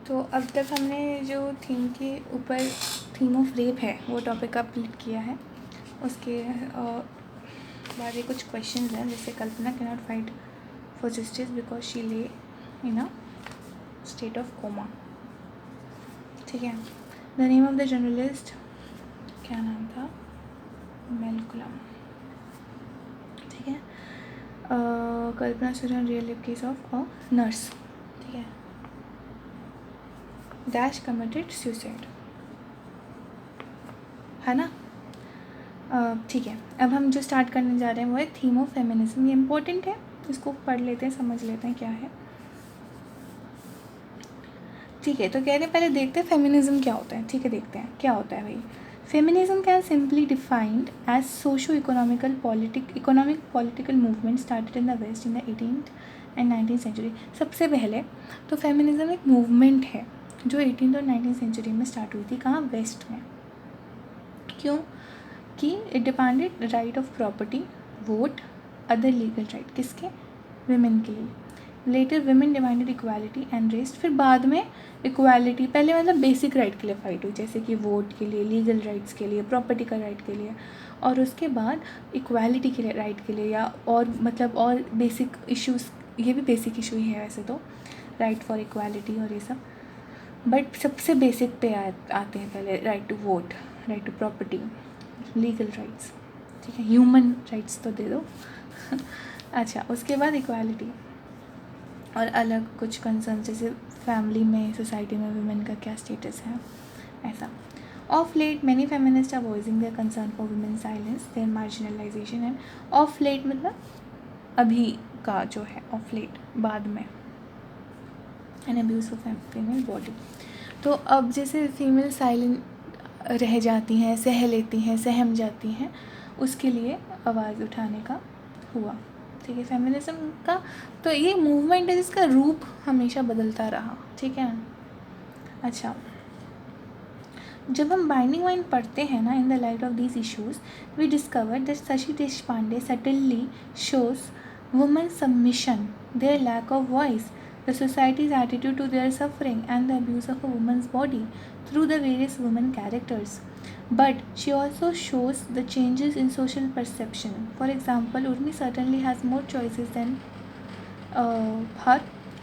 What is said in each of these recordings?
तो अब तक हमने जो थीम के ऊपर थीम ऑफ रेप है वो टॉपिक कंप्लीट किया है। उसके बाद ये कुछ क्वेश्चंस हैं, जैसे Kalpana can not fight for justice because she lay in a state of coma. ठीक है। The name of the journalist, क्या नाम था, मेलकुलम। ठीक है। कल्पना सुरन real life case of a nurse. ठीक है। डैश कमिटेड सुसाइड, है ना। ठीक है। अब हम जो स्टार्ट करने जा रहे हैं वो है थीम ऑफ फेमिनिज्म। ये इम्पोर्टेंट है, इसको पढ़ लेते हैं, समझ लेते हैं क्या है। ठीक है। तो कह रहे हैं पहले देखते हैं फेमिनिज्म क्या होता है। ठीक है, देखते हैं क्या होता है भाई। Feminism can simply defined as socio economic political movement started in the west in the 18th and 19th century. सबसे पहले तो फेमिनिज्म एक मूवमेंट है जो 18th और 19th सेंचुरी में स्टार्ट हुई थी। कहाँ? वेस्ट में। क्यों? कि it depended right of property, vote, other legal right. किसके? विमेन के लिए। Later women demanded equality and rest. फिर बाद में इक्वालिटी, पहले मतलब बेसिक राइट के लिए फाइट हुई, जैसे कि वोट के लिए, लीगल राइट्स के लिए, प्रॉपर्टी का राइट के लिए, और उसके बाद इक्वालिटी के लिए, राइट के लिए, या और मतलब और बेसिक इश्यूज़। ये भी बेसिक इशू ही है वैसे तो, राइट फॉर इक्वालिटी और ये सब। बट सबसे बेसिक पे आते हैं पहले right to vote, right to property, legal rights. ठीक है, ह्यूमन राइट्स तो दे दो। अच्छा, उसके बाद इक्वालिटी और अलग कुछ कंसर्न, जैसे फैमिली में, सोसाइटी में वुमेन का क्या स्टेटस है, ऐसा। Of late many feminist are voicing their concern for women silence, their marginalisation and of late मतलब अभी का जो है, ऑफ लेट बाद में, and abuse of female body. तो अब जैसे फीमेल साइलेंट रह जाती हैं, सह लेती हैं, सहम जाती हैं, उसके लिए आवाज़ उठाने का हुआ। ठीक है। फेमिनिज्म का तो ये मूवमेंट है जिसका रूप हमेशा बदलता रहा। ठीक है। अच्छा, जब हम बाइंडिंग माइंड पढ़ते हैं ना, in the light of these issues we discover that Shashi Deshpande suddenly shows women submission, their lack of voice, the society's attitude to their suffering, and the abuse of a woman's body through the various women characters. But she also shows the changes in social perception. For example, Urmi certainly has more choices than her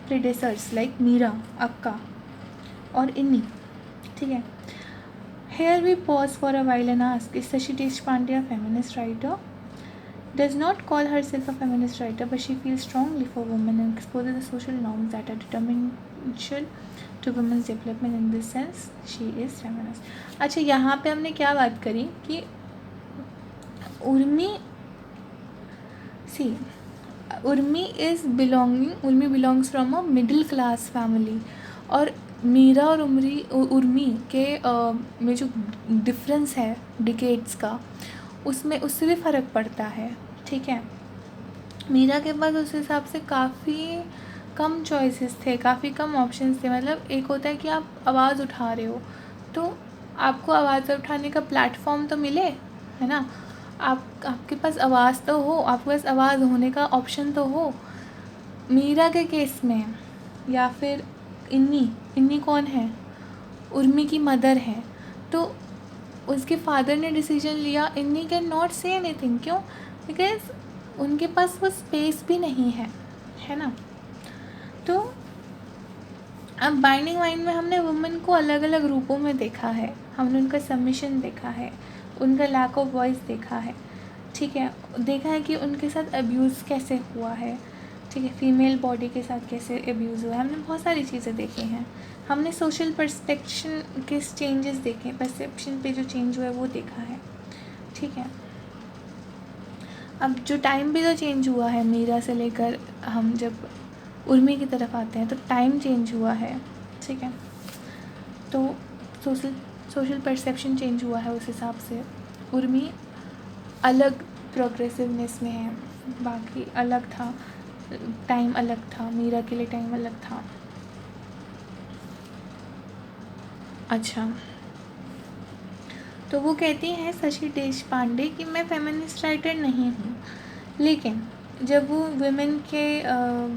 predecessors like Meera, Akka और इन्नी। ठीक है। Here we pause for a while and ask, is Shashi Deshpande a feminist writer? Does not call herself a feminist writer, but she feels strongly for women and exposes the social norms that are determination to women's development. In this sense, she is feminist. अच्छा, यहाँ पे हमने क्या बात करी कि Urmi belongs from a middle class family, और मीरा और उर्मी के में जो डिफरेंस है डिकेड्स का, उसमें उससे भी फ़र्क पड़ता है। ठीक है। मीरा के पास उस हिसाब से काफ़ी कम चॉइसेस थे, काफ़ी कम ऑप्शंस थे। मतलब एक होता है कि आप आवाज़ उठा रहे हो तो आपको आवाज़ उठाने का प्लेटफॉर्म तो मिले, है ना। आपके पास आवाज़ तो हो, आपके पास आवाज़ होने का ऑप्शन तो हो। मीरा के केस में, या फिर इन्नी कौन है? उर्मी की मदर है। तो उसके फादर ने डिसीजन लिया, इन्नी कैन नॉट से एनीथिंग। क्यों? बिकॉज उनके पास वो स्पेस भी नहीं है ना। तो अब बाइंडिंग माइंड में हमने वुमेन को अलग अलग रूपों में देखा है। हमने उनका सबमिशन देखा है, उनका लैक ऑफ वॉइस देखा है। ठीक है। देखा है कि उनके साथ अब्यूज़ कैसे हुआ है। ठीक है। फीमेल बॉडी के साथ कैसे अब्यूज़ हुआ है। हमने बहुत सारी चीज़ें देखी हैं। हमने सोशल परस्पेक्शन के चेंजेस देखे, परसेप्शन पे जो चेंज हुआ है वो देखा है। ठीक है। अब जो टाइम भी तो चेंज हुआ है, मीरा से लेकर हम जब उर्मी की तरफ आते हैं तो टाइम चेंज हुआ है। ठीक है। तो सोशल परसेप्शन चेंज हुआ है, उस हिसाब से उर्मी अलग प्रोग्रेसिवनेस में है, बाकी अलग था, टाइम अलग था, मीरा के लिए टाइम अलग था। अच्छा, तो वो कहती हैं शशि देशपांडे कि मैं फेमिनिस्ट राइटर नहीं हूँ, लेकिन जब वो वुमेन के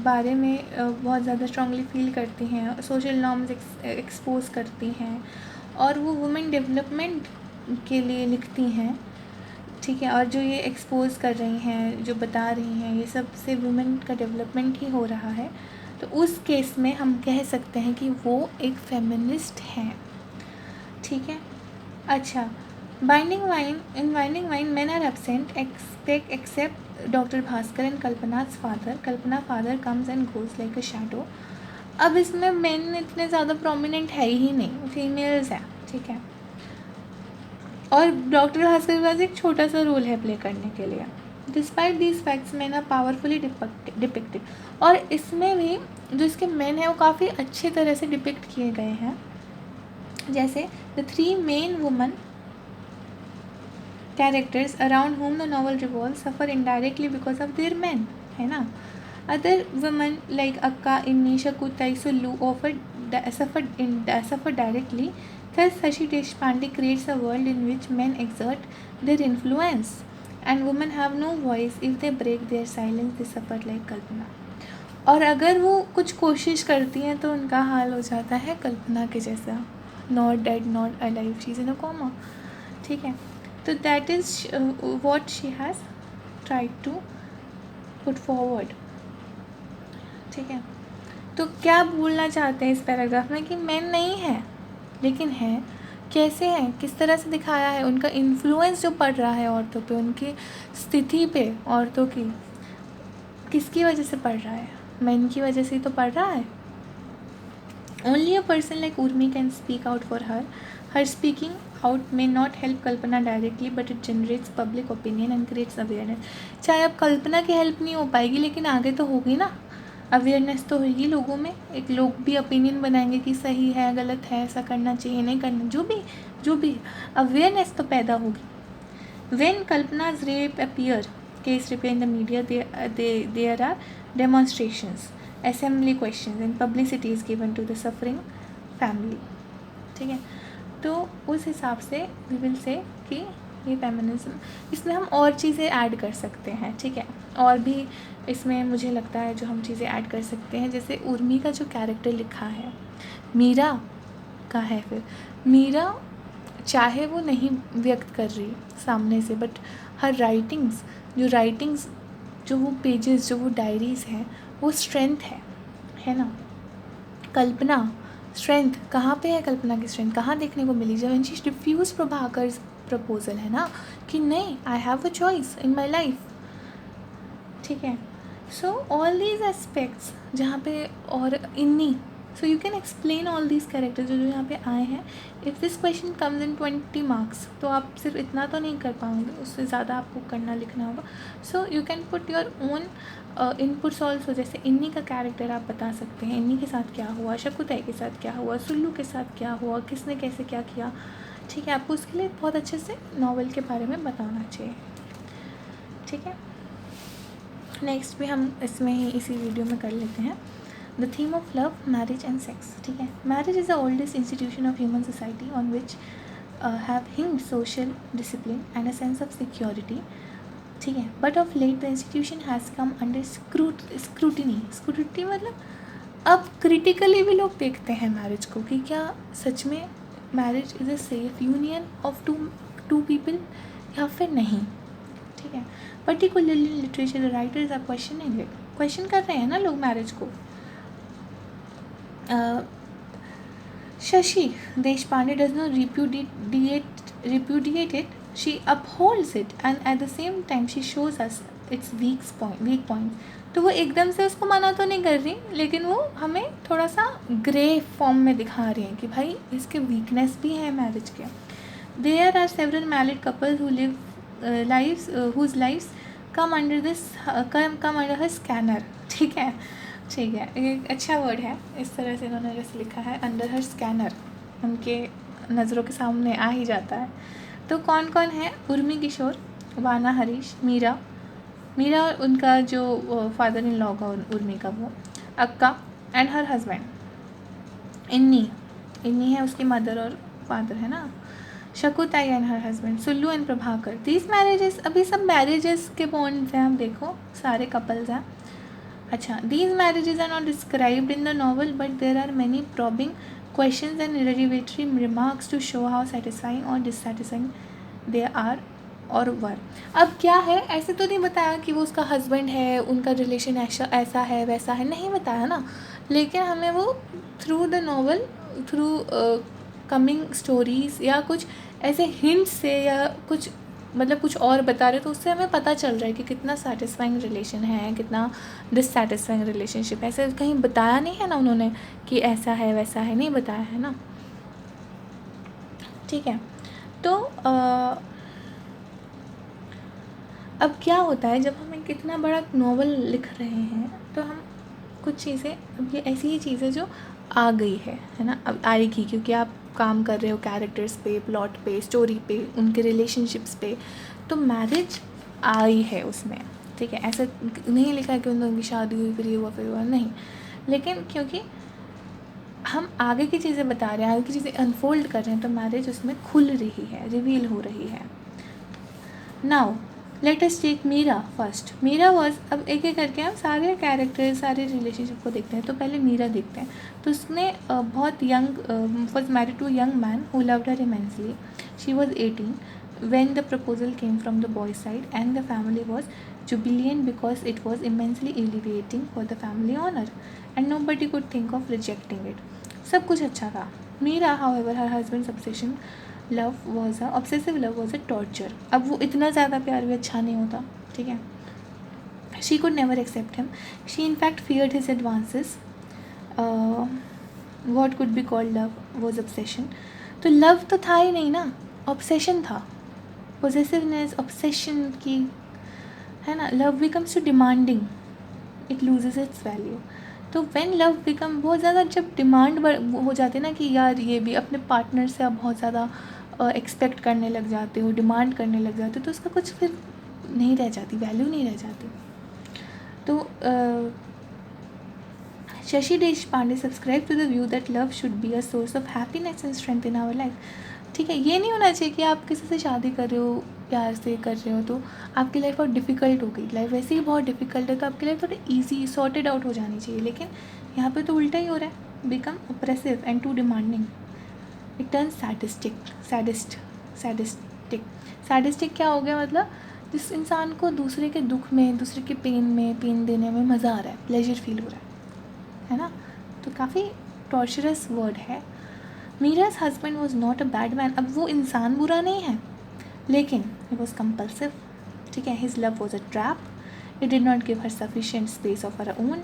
बारे में बहुत ज़्यादा स्ट्रांगली फील करती हैं, सोशल नॉर्म्स एक्सपोज करती हैं और वो वुमेन डेवलपमेंट के लिए लिखती हैं, ठीक है, और जो ये एक्सपोज कर रही हैं, जो बता रही हैं, ये सब से वुमेन का डेवलपमेंट ही हो रहा है, तो उस केस में हम कह सकते हैं कि वो एक फेमिनिस्ट हैं, ठीक है। अच्छा, binding vine men are absent except doctor Bhaskar and Kalpana's father. Kalpana father comes and goes like a shadow. अब इसमें मेन इतने ज़्यादा प्रोमिनेंट है ही नहीं, फीमेल्स हैं, ठीक है, और डॉक्टर भास्कर के पास एक छोटा सा रोल है प्ले करने के लिए। Despite these facts men are powerfully depicted. और इसमें भी जो इसके मेन है वो काफ़ी अच्छी तरह से डिपिक्ट किए गए हैं। जैसे the 3 main woman characters around whom the novel revolves suffer indirectly because of their men, है ना। Other women like Akka, Inni, Shakutai, Sulu suffer directly. Thus, Shashi Deshpande creates a world in which men exert their influence and women have no voice. If they break their silence, they suffer like Kalpana. और अगर वो कुछ कोशिश करती हैं तो उनका हाल हो जाता है कल्पना के जैसा, not dead not alive, she is in a coma, ठीक है। तो that is what she has tried to put forward, ठीक है। तो क्या बोलना चाहते हैं इस पैराग्राफ में कि मेन नहीं है, लेकिन है, कैसे हैं, किस तरह से दिखाया है, उनका इन्फ्लुएंस जो पड़ रहा है औरतों पे, उनकी स्थिति पे औरतों की, किसकी वजह से पड़ रहा है, मेन की वजह से ही तो पड़ रहा है। Only a person like Urmi can speak out for her. Her speaking out may not help Kalpana directly, but it generates public opinion and creates awareness. चाहे अब कल्पना की हेल्प नहीं हो पाएगी, लेकिन आगे तो होगी ना, अवेयरनेस तो होगी लोगों में, एक लोग भी ओपिनियन बनाएंगे कि सही है, गलत है, ऐसा करना चाहिए, नहीं करना, जो भी अवेयरनेस तो पैदा होगी। When Kalpana's rape appear, case repair in the media, there are demonstrations, assembly questions and publicity is given to the suffering family, ठीक है। तो उस हिसाब से we will say कि ये फेमिनिज्म, इसमें हम और चीज़ें ऐड कर सकते हैं, ठीक है, और भी इसमें मुझे लगता है जो हम चीज़ें ऐड कर सकते हैं, जैसे उर्मी का जो कैरेक्टर लिखा है, मीरा का है, फिर मीरा चाहे वो नहीं व्यक्त कर रही सामने से, बट हर राइटिंग्स जो वो पेजेस, जो वो डायरीज़ हैं, वो स्ट्रेंथ है ना। कल्पना स्ट्रेंथ कहाँ पे है, कल्पना की स्ट्रेंथ कहाँ देखने को मिली, जब शी रिफ्यूज प्रभाकर प्रपोजल, है ना, कि नहीं, I have a choice in my life, ठीक है। सो ऑल दीज एस्पेक्ट्स जहाँ पे, और इन्नी, so you can explain all these characters जो यहाँ पे आए हैं। If this question comes in 20 marks, तो आप सिर्फ इतना तो नहीं कर पाओगे, उससे ज़्यादा आपको करना लिखना होगा। So you can put your own inputs also, जैसे इन्नी का कैरेक्टर आप बता सकते हैं, इन्नी के साथ क्या हुआ, शकुताई के साथ क्या हुआ, सुल्लू के साथ क्या हुआ, किसने कैसे क्या किया, ठीक है। आपको उसके लिए बहुत अच्छे से नॉवल के बारे में बताना चाहिए, ठीक है। नेक्स्ट भी हम इसमें ही इसी वीडियो में कर लेते हैं। The theme of love, marriage and sex, ठीक है। Marriage is the oldest institution of human society on which have hinged social discipline and a sense of security, ठीक है। But of let the institution has come under scrutiny मतलब अब critically भी लोग देखते हैं मैरिज को, कि क्या सच में marriage is a safe union of two people या फिर नहीं, ठीक है। Particularly literature writers are question कर रहे हैं ना लोग मैरिज को। Shashi Deshpande does not repudiate it, she upholds it and at the same time she shows us its weak point. तो वो एकदम से उसको मना तो नहीं कर रही, लेकिन वो हमें थोड़ा सा ग्रे फॉर्म में दिखा रही हैं कि भाई इसके वीकनेस भी हैं मैरिज के। There are several married couples who live whose lives come under her scanner, ठीक है, एक अच्छा वर्ड है, इस तरह से इन्होंने जैसे लिखा है, अंडर हर स्कैनर, उनके नज़रों के सामने आ ही जाता है। तो कौन कौन है, उर्मी किशोर, वाना हरीश, मीरा उनका जो फादर इन लॉ का उर्मी का, वो अक्का एंड हर हस्बैंड, इन्नी है उसकी मदर और फादर, है ना, Shakuntala and her husband, Sulu and Prabhakar, these marriages, अभी सब मैरिजेस के बॉन्ड्स हैं, आप देखो सारे कपल्स हैं. अच्छा, these marriages are not described in the novel but there are many probing questions and relatory remarks to show how satisfying और डिससेटिस्फाइंग दे आर और वर. अब क्या है, ऐसे तो नहीं बताया कि वो उसका हस्बैंड है, उनका रिलेशन ऐसा है वैसा है, नहीं बताया ना, लेकिन हमें वो through the novel, through coming stories या कुछ ऐसे हिंट्स से या कुछ मतलब कुछ और बता रहे, तो उससे हमें पता चल रहा है कि कितना सेटिस्फाइंग रिलेशन है, कितना डिससेटिस्फाइंग रिलेशनशिप है. ऐसे कहीं बताया नहीं है ना उन्होंने कि ऐसा है वैसा है, नहीं बताया है ना. ठीक है, तो अब क्या होता है जब हम एक इतना बड़ा नॉवल लिख रहे हैं तो हम कुछ चीज़ें, अब ये ऐसी ही चीज़ें जो आ गई है ना, अब आएगी क्योंकि आप काम कर रहे हो कैरेक्टर्स पे, प्लॉट पे, स्टोरी पे, उनके रिलेशनशिप्स पे, तो मैरिज आई है उसमें. ठीक है, ऐसा नहीं लिखा कि उन लोगों की शादी हुई फिर ये हुआ फिर हुआ, नहीं, लेकिन क्योंकि हम आगे की चीज़ें बता रहे हैं, आगे की चीज़ें अनफोल्ड कर रहे हैं, तो मैरिज उसमें खुल रही है, रिवील हो रही है. Now let us take Meera first. Meera was, अब एक एक करके हम सारे कैरेक्टर, सारे रिलेशनशिप को देखते हैं. तो पहले मीरा देखते हैं. तो उसने बहुत young, was married to young man who loved her immensely. She was 18 when the proposal came from the boy's side and the family was jubilant because it was immensely elevating for the family honor and nobody could think of rejecting it. सब कुछ अच्छा था. Meera, however, her husband's obsessive love was a torture. अब वो इतना ज़्यादा प्यार भी अच्छा नहीं होता. ठीक है, she could never accept him. She in fact feared his advances. What could be called love was obsession. तो लव तो था ही नहीं ना, ऑब्सेशन था. पोजेसिवनेस, ऑब्सेशन की, है ना. Love becomes too demanding, it loses its value. तो व्हेन लव बिकम, बहुत ज़्यादा जब डिमांड हो जाती है ना कि यार ये भी, अपने पार्टनर से आप बहुत ज़्यादा एक्सपेक्ट करने लग जाते हो, डिमांड करने लग जाते हो, तो उसका कुछ फिर नहीं रह जाती, वैल्यू नहीं रह जाती. तो Shashi Deshpande subscribe to the view that love should be a source of happiness and strength in our life. ठीक है, ये नहीं होना चाहिए कि आप किसी से शादी कर रहे हो, प्यार से कर रहे हो, तो आपकी लाइफ बहुत डिफ़िकल्ट हो गई. लाइफ वैसे ही बहुत डिफ़िकल्ट है, तो आपकी लाइफ थोड़ी ईजी, सॉर्टेड आउट हो जानी चाहिए. लेकिन यहाँ पे तो उल्टा ही हो रहा है. Become oppressive and too demanding, it turn sadistic क्या हो गया, मतलब जिस इंसान को दूसरे के दुख में, दूसरे के पेन देने में मज़ा आ रहा है, प्लेजर फील हो रहा है ना. तो काफ़ी टॉर्चरस वर्ड है. मीरा's husband was not a bad man. अब वो इंसान बुरा नहीं है, लेकिन he was compulsive. ठीक है, his love was a trap. It did not give her sufficient space of her own.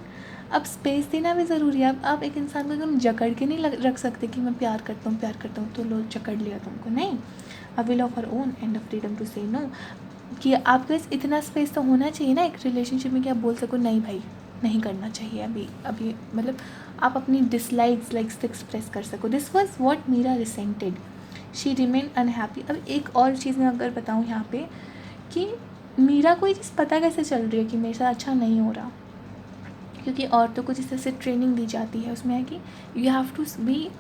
अब स्पेस देना भी ज़रूरी है. अब आप एक इंसान को एकदम जकड़ के नहीं रख सकते कि मैं प्यार करता हूँ तो लो जकड़ लिया तुमको, नहीं. A will of her own and a freedom to say no, कि आपके पास इतना स्पेस तो होना चाहिए ना एक रिलेशनशिप में कि आप बोल सको नहीं भाई नहीं करना चाहिए अभी, मतलब आप अपनी लाइक्स एक्सप्रेस कर सको. This was what Meera resented. She remain unhappy. अब एक और चीज़ मैं अगर बताऊँ यहाँ पे कि मीरा को ये चीज़ पता कैसे चल रही है कि मेरे साथ अच्छा नहीं हो रहा, क्योंकि औरतों को जिस तरह से ट्रेनिंग दी जाती है उसमें है कि you have to be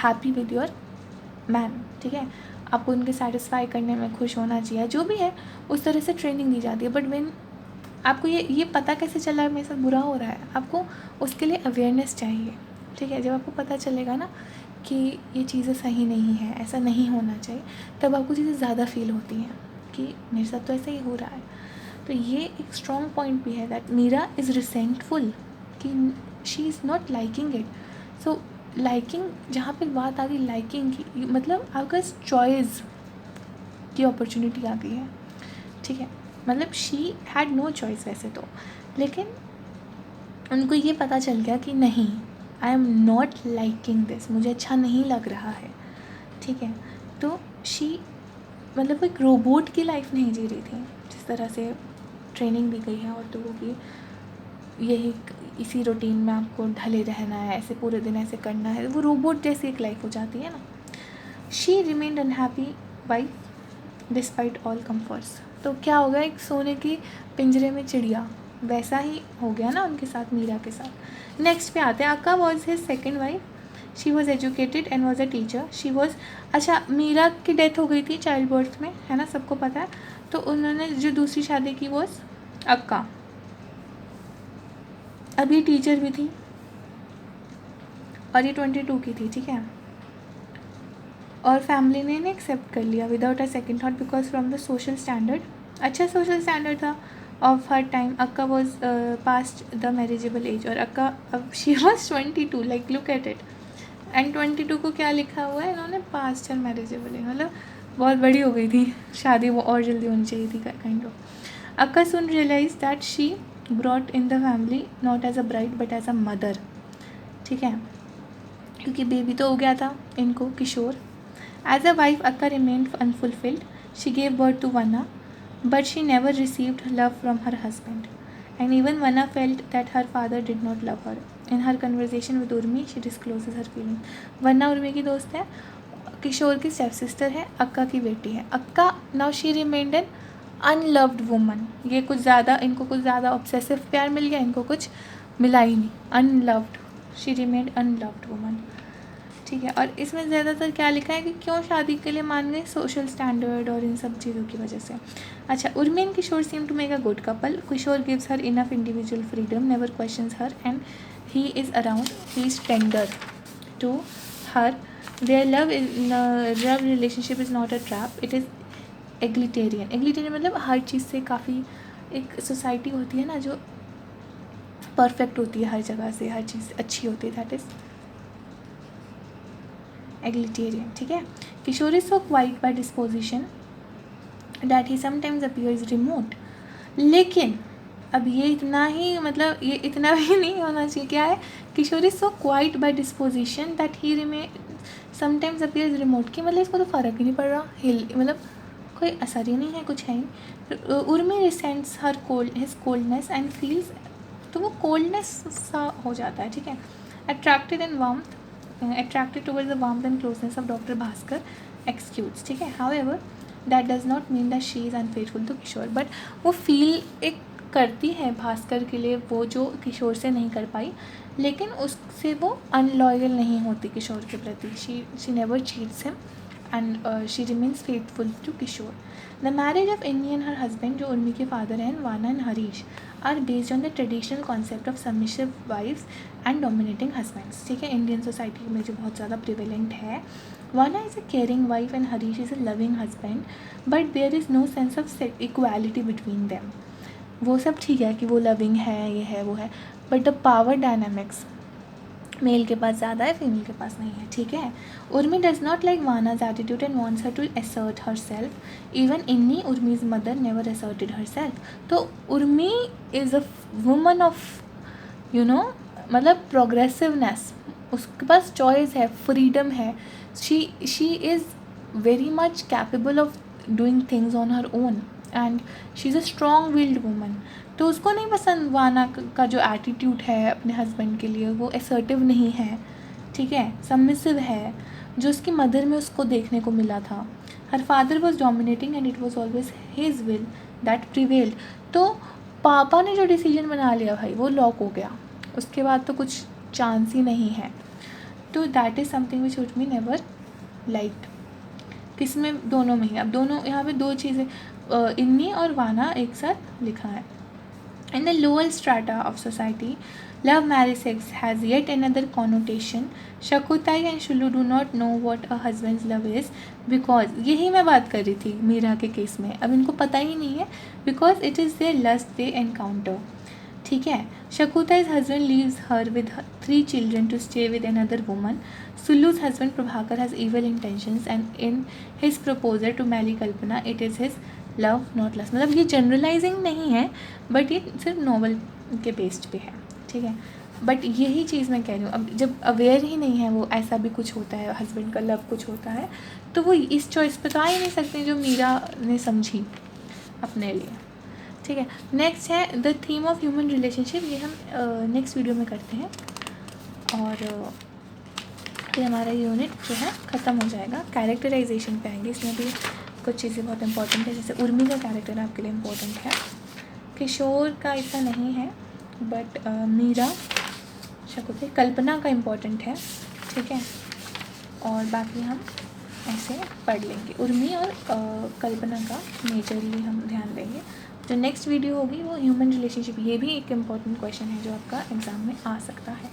happy with your man. ठीक है, आपको उनके सेटिस्फाई करने में खुश होना चाहिए, जो भी है उस तरह से ट्रेनिंग दी जाती है. बट व्हेन आपको ये पता कैसे चला है मेरे साथ बुरा हो रहा है, आपको उसके लिए अवेयरनेस चाहिए. ठीक है, जब आपको पता चलेगा ना कि ये चीज़ें सही नहीं है, ऐसा नहीं होना चाहिए, तब आपको चीज़ें ज़्यादा फील होती हैं कि मेरे साथ तो ऐसा ही हो रहा है. तो ये एक स्ट्रॉन्ग पॉइंट भी है दैट मीरा इज़ रिसेंटफुल, कि she is not liking it. So liking, जहाँ पे बात आ गई लाइकिंग की, मतलब आपका चॉइस की अपॉर्चुनिटी आ गई है. ठीक है, मतलब शी हैड नो चॉइस वैसे तो, लेकिन उनको ये पता चल गया कि नहीं, I am not liking this, मुझे अच्छा नहीं लग रहा है. ठीक है, तो शी मतलब वो एक रोबोट की लाइफ नहीं जी रही थी. जिस तरह से ट्रेनिंग दी गई है औरतों को कि यही इसी रूटीन में आपको ढले रहना है, ऐसे पूरे दिन ऐसे करना है, वो रोबोट जैसी एक लाइफ हो जाती है ना. She remained unhappy wife despite all comforts. तो क्या हो गया, एक सोने की पिंजरे में चिड़िया, वैसा ही हो गया ना उनके साथ, मीरा के साथ. नेक्स्ट पे आते हैं, अक्का was his second wife. She was educated and was a teacher. She was, अच्छा मीरा की डेथ हो गई थी चाइल्ड बर्थ में, है ना, सबको पता है. तो उन्होंने जो दूसरी शादी की वो अक्का, अब ये टीचर भी थी और ये 22 की थी, ठीक है. और फैमिली ने इन्हें एक्सेप्ट कर लिया without a second thought because from the social standard, अच्छा सोशल स्टैंडर्ड था ऑफ हर टाइम. अक्का was past the marriageable age, और अक्का अब she was 22, like look at it. And 22 को क्या लिखा हुआ है इन्होंने, पास्ट हर मैरिजेबल एज, मतलब बहुत बड़ी हो गई थी शादी, वो और जल्दी होनी चाहिए थी kind of. Akka soon realize that she brought in the family not as a bride but as a mother, ठीक है, क्योंकि बेबी तो हो गया था इनको, किशोर. As a wife, Akka remained unfulfilled. She gave birth to Vanna, but she never received love from her husband. And even Vanna felt that her father did not love her. In her conversation with Urmi, she discloses her feelings. Vanna Urmi की दोस्त है, किशोर की step sister है, अक्का की बेटी है. अक्का now she remained an unloved woman. ये कुछ ज़्यादा, इनको कुछ ज़्यादा ऑब्सेसिव प्यार मिल गया, इनको कुछ मिला ही नहीं. Unloved. She remained unloved woman. ठीक है. और इसमें ज़्यादातर क्या लिखा है कि क्यों शादी के लिए मान गए, सोशल स्टैंडर्ड और इन सब चीज़ों की वजह से. अच्छा, Urmi and Kishore seem to make a good couple. Kishore gives her enough individual freedom, never questions her, and he is around, he is tender to her. Their love relationship is not a trap, it is egalitarian. Egalitarian मतलब हर चीज़ से काफ़ी, एक society होती है ना जो perfect होती है हर जगह से, हर चीज़ अच्छी होती है, दैट इज़ एग्लिटेरियन, ठीक है. Kishore is so quiet by disposition that he sometimes appears remote. लेकिन अब ये इतना ही, मतलब ये इतना भी नहीं होना चाहिए. क्या है, Kishore is so quiet by disposition that he sometimes appears remote, की मतलब इसको तो फ़र्क ही नहीं पड़ रहा, मतलब कोई असर ही नहीं है, कुछ है ही. Urmi resents her his coldness and feels, तो वो कोल्डनेस सा हो जाता है, ठीक है. Attracted and warmth, attracted towards the warmth and closeness of Dr. Bhaskar exudes, ठीक है. However, that does not mean that she is unfaithful to Kishore, but वो फील एक करती है भास्कर के लिए, वो जो किशोर से नहीं कर पाई, लेकिन उससे वो अनलॉयल नहीं होती किशोर के प्रति. she never cheats him and she remains faithful to Kishore. The marriage of Inni and her husband, जो उर्मी के फादर हैं, वाना and Harish, are based on the traditional concept of submissive wives and dominating husbands, ठीक है. Indian society में जो बहुत ज़्यादा प्रिवेलेंट है. Vanaa is a caring wife and Harish is a loving husband, but there is no sense of equality between them. वो सब ठीक है कि वो लविंग है, ये है, वो है, but the power dynamics male के पास ज़्यादा है, फीमेल के पास नहीं है, ठीक है. Urmi does not like Vanaa's attitude and wants her to assert her self. Even Inni, Urmi's mother, never asserted her self. तो Urmi is a woman of मतलब प्रोग्रेसिवनेस, उसके पास चॉइस है, फ्रीडम है. She is very much capable of doing things on her own and she is a strong willed woman. तो उसको नहीं पसंद वाना का जो एटीट्यूड है अपने हस्बैंड के लिए, वो असर्टिव नहीं है, ठीक है, सबमिसिव है, जो उसकी मदर में उसको देखने को मिला था. Her father was dominating and it was always his will that prevailed. तो पापा ने जो डिसीजन बना लिया भाई, वो लॉक हो गया, उसके बाद तो कुछ चांस ही नहीं है. तो that is something which Urmi never liked. किस में, दोनों में ही. अब दोनों यहाँ पे दो चीज़ें, इन्नी और वाना एक साथ लिखा है. In the lower strata of society, love marriage sex has yet another connotation. Shakutai and Shulu do not know what a husband's love is because, यही मैं बात कर रही थी मीरा के केस में, अब इनको पता ही नहीं है, because it is their lust they encounter, ठीक है. Shakutai's husband leaves her with 3 children to stay with another woman. Sulu's husband Prabhakar has evil intentions and in his proposal to marry Kalpana, it is his love not lust. मतलब ये generalising नहीं है, but ये सिर्फ novel के based पे है, ठीक है. बट यही चीज़ मैं कह रही हूँ, अब जब अवेयर ही नहीं है वो, ऐसा भी कुछ होता है, हस्बैंड का लव कुछ होता है, तो वो इस चॉइस पे तो आ ही नहीं सकते जो मीरा ने समझी अपने लिए, ठीक है. नेक्स्ट है the theme of human relationship. ये हम नेक्स्ट वीडियो में करते हैं, और फिर हमारा यूनिट जो है ख़त्म हो जाएगा. कैरेक्टराइजेशन पे आएंगे, इसमें भी कुछ चीज़ें बहुत इंपॉर्टेंट है, जैसे उर्मी का कैरेक्टर आपके लिए इम्पोर्टेंट है, किशोर का इतना नहीं है, बट मीरा, शकुंतला, कल्पना का इम्पोर्टेंट है, ठीक है। और बाकी हम ऐसे पढ़ लेंगे। उर्मी और कल्पना का मेजरली हम ध्यान देंगे। जो नेक्स्ट वीडियो होगी वो ह्यूमन रिलेशनशिप, ये भी एक इम्पॉर्टेंट क्वेश्चन है जो आपका एग्ज़ाम में आ सकता है।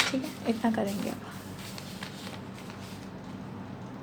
ठीक है, इतना करेंगे अब।